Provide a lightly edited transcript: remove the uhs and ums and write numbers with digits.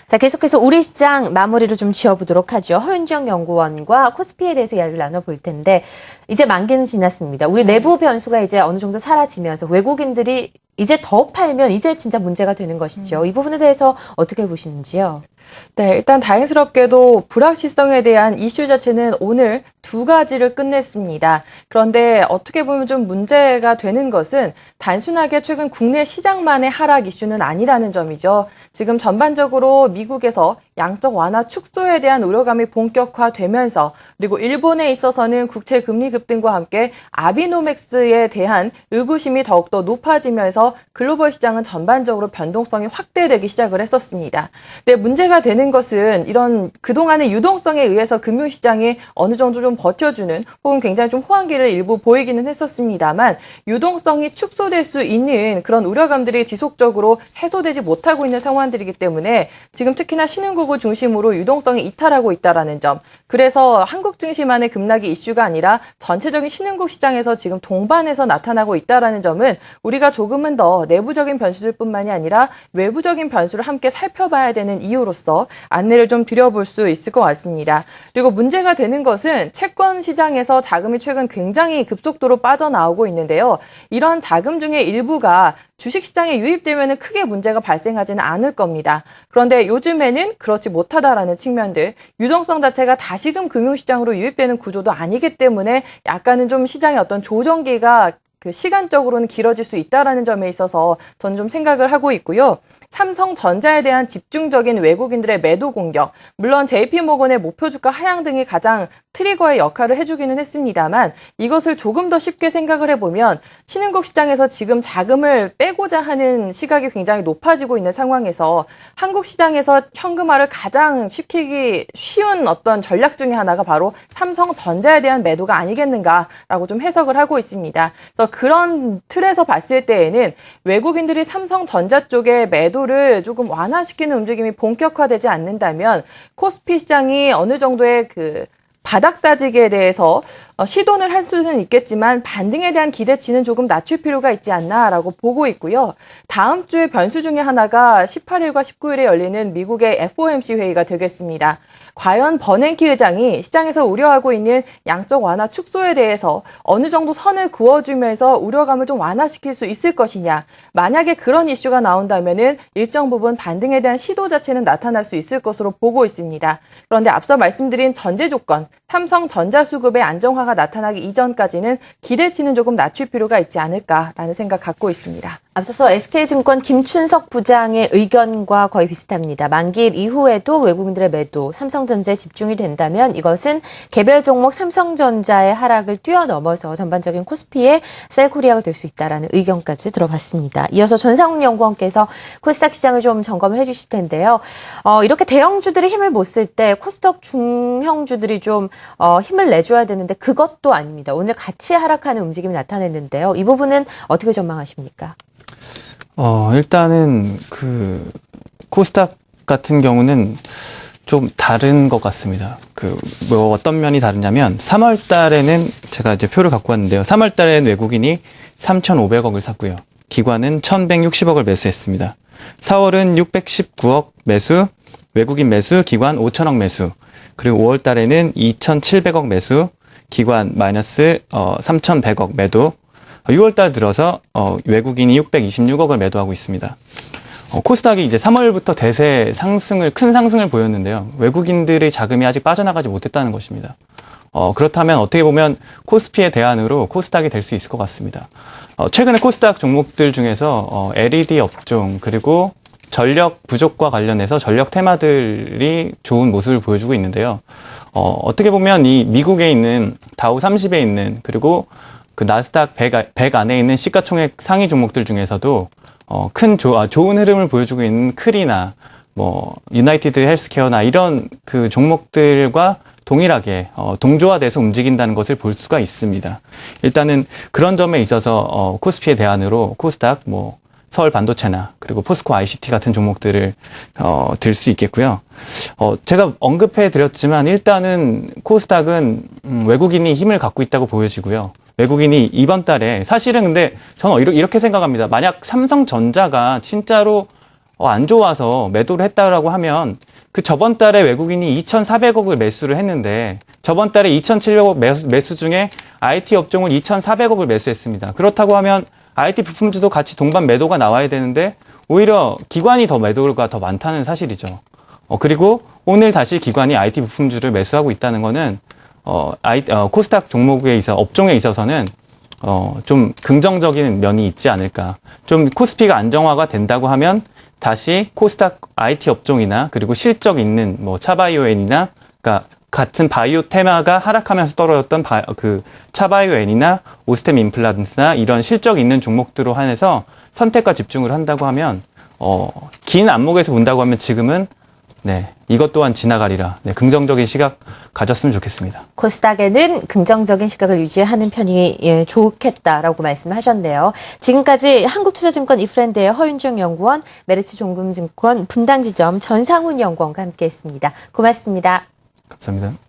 자, 계속해서 우리 시장 마무리를 좀 지어보도록 하죠. 허윤정 연구원과 코스피에 대해서 이야기를 나눠볼 텐데 이제 만기는 지났습니다. 우리 내부 변수가 이제 어느 정도 사라지면서 외국인들이 이제 더 팔면 이제 진짜 문제가 되는 것이죠. 이 부분에 대해서 어떻게 보시는지요? 네, 일단 다행스럽게도 불확실성에 대한 이슈 자체는 오늘 두 가지를 끝냈습니다. 그런데 어떻게 보면 좀 문제가 되는 것은 단순하게 최근 국내 시장만의 하락 이슈는 아니라는 점이죠. 지금 전반적으로 미국에서 양적 완화 축소에 대한 우려감이 본격화되면서 그리고 일본에 있어서는 국채 금리 급등과 함께 아비노맥스에 대한 의구심이 더욱더 높아지면서 글로벌 시장은 전반적으로 변동성이 확대되기 시작을 했었습니다. 근데 문제가 되는 것은 이런 그동안의 유동성에 의해서 금융시장이 어느 정도 좀 버텨주는 혹은 굉장히 좀 호황기를 일부 보이기는 했었습니다만 유동성이 축소될 수 있는 그런 우려감들이 지속적으로 해소되지 못하고 있는 상황들이기 때문에 지금 특히나 신흥국을 중심으로 유동성이 이탈하고 있다는 점. 그래서 한국 증시만의 급락이 이슈가 아니라 전체적인 신흥국 시장에서 지금 동반해서 나타나고 있다는 점은 우리가 조금은 더 내부적인 변수들뿐만이 아니라 외부적인 변수를 함께 살펴봐야 되는 이유로서 안내를 좀 드려볼 수 있을 것 같습니다. 그리고 문제가 되는 것은 채권 시장에서 자금이 최근 굉장히 급속도로 빠져나오고 있는데요. 이런 자금 중에 일부가 주식시장에 유입되면 크게 문제가 발생하지는 않을 겁니다. 그런데 요즘에는 그렇지 못하다라는 측면들, 유동성 자체가 다시금 금융시장으로 유입되는 구조도 아니기 때문에 약간은 좀 시장의 어떤 조정기가 시간적으로는 길어질 수 있다는 점에 있어서 저는 좀 생각을 하고 있고요. 삼성전자에 대한 집중적인 외국인들의 매도 공격, 물론 JP모건의 목표 주가 하향 등이 가장 트리거의 역할을 해주기는 했습니다만 이것을 조금 더 쉽게 생각을 해보면 신흥국 시장에서 지금 자금을 빼고자 하는 시각이 굉장히 높아지고 있는 상황에서 한국 시장에서 현금화를 가장 시키기 쉬운 어떤 전략 중에 하나가 바로 삼성전자에 대한 매도가 아니겠는가라고 좀 해석을 하고 있습니다. 그래서 그런 틀에서 봤을 때에는 외국인들이 삼성전자 쪽에 매도를 조금 완화시키는 움직임이 본격화되지 않는다면 코스피 시장이 어느 정도의 바닥 다지기에 대해서 시도는 할 수는 있겠지만 반등에 대한 기대치는 조금 낮출 필요가 있지 않나라고 보고 있고요. 다음 주에 변수 중에 하나가 18일과 19일에 열리는 미국의 FOMC 회의가 되겠습니다. 과연 버냉키 의장이 시장에서 우려하고 있는 양적 완화 축소에 대해서 어느 정도 선을 그어주면서 우려감을 좀 완화시킬 수 있을 것이냐. 만약에 그런 이슈가 나온다면은 일정 부분 반등에 대한 시도 자체는 나타날 수 있을 것으로 보고 있습니다. 그런데 앞서 말씀드린 전제 조건, 삼성전자 수급의 안정화가 나타나기 이전까지는 기대치는 조금 낮출 필요가 있지 않을까라는 생각 갖고 있습니다. 앞서서 SK증권 김춘석 부장의 의견과 거의 비슷합니다. 만기일 이후에도 외국인들의 매도, 삼성전자에 집중이 된다면 이것은 개별 종목 삼성전자의 하락을 뛰어넘어서 전반적인 코스피의 셀코리아가 될 수 있다라는 의견까지 들어봤습니다. 이어서 전상욱 연구원께서 코스닥 시장을 좀 점검을 해주실 텐데요. 이렇게 대형주들이 힘을 못 쓸 때 코스닥 중형주들이 좀 힘을 내줘야 되는데 그것도 아닙니다. 오늘 같이 하락하는 움직임이 나타냈는데요. 이 부분은 어떻게 전망하십니까? 일단은 코스닥 같은 경우는 좀 다른 것 같습니다. 어떤 면이 다르냐면 3월 달에는 제가 이제 표를 갖고 왔는데요. 3월 달에는 외국인이 3,500억을 샀고요. 기관은 1,160억을 매수했습니다. 4월은 619억 매수, 외국인 매수, 기관 5,000억 매수. 그리고 5월 달에는 2,700억 매수, 기관 마이너스 3,100억 매도. 6월 달 들어서 외국인이 626억을 매도하고 있습니다. 코스닥이 이제 3월부터 대세 큰 상승을 보였는데요. 외국인들의 자금이 아직 빠져나가지 못했다는 것입니다. 그렇다면 어떻게 보면 코스피의 대안으로 코스닥이 될 수 있을 것 같습니다. 최근에 코스닥 종목들 중에서 LED 업종 그리고 전력 부족과 관련해서 전력 테마들이 좋은 모습을 보여주고 있는데요. 어떻게 보면 이 미국에 있는 다우 30에 있는 그리고 나스닥 100 안에 있는 시가총액 상위 종목들 중에서도 좋은 흐름을 보여주고 있는 크리나 유나이티드 헬스케어나 이런 종목들과 동일하게 동조화돼서 움직인다는 것을 볼 수가 있습니다. 일단은 그런 점에 있어서 코스피의 대안으로 코스닥 서울 반도체나 그리고 포스코 ICT 같은 종목들을 들 수 있겠고요. 제가 언급해 드렸지만 일단은 코스닥은 외국인이 힘을 갖고 있다고 보여지고요. 외국인이 이번 달에 사실은 근데 저는 이렇게 생각합니다. 만약 삼성전자가 진짜로 안 좋아서 매도를 했다라고 하면 그 저번 달에 외국인이 2,400억을 매수를 했는데 저번 달에 2,700억 매수 중에 IT 업종을 2,400억을 매수했습니다. 그렇다고 하면 IT 부품주도 같이 동반 매도가 나와야 되는데 오히려 기관이 더 매도가 더 많다는 사실이죠. 그리고 오늘 다시 기관이 IT 부품주를 매수하고 있다는 거는 코스닥 종목에 있어 업종에 있어서는 좀 긍정적인 면이 있지 않을까. 좀 코스피가 안정화가 된다고 하면 다시 코스닥 IT 업종이나 그리고 실적 있는 뭐 차바이오엔이나 그러니까 같은 바이오 테마가 하락하면서 떨어졌던 그 차바이오엔이나 오스템 임플란트나 이런 실적 있는 종목들로 한해서 선택과 집중을 한다고 하면 긴 안목에서 본다고 하면 지금은 네, 이것 또한 지나가리라. 네, 긍정적인 시각 가졌으면 좋겠습니다. 코스닥에는 긍정적인 시각을 유지하는 편이 좋겠다라고 말씀하셨네요. 지금까지 한국투자증권 이프랜드의 허윤중 연구원, 메리츠 종금증권 분당지점 전상훈 연구원과 함께했습니다. 고맙습니다. 감사합니다.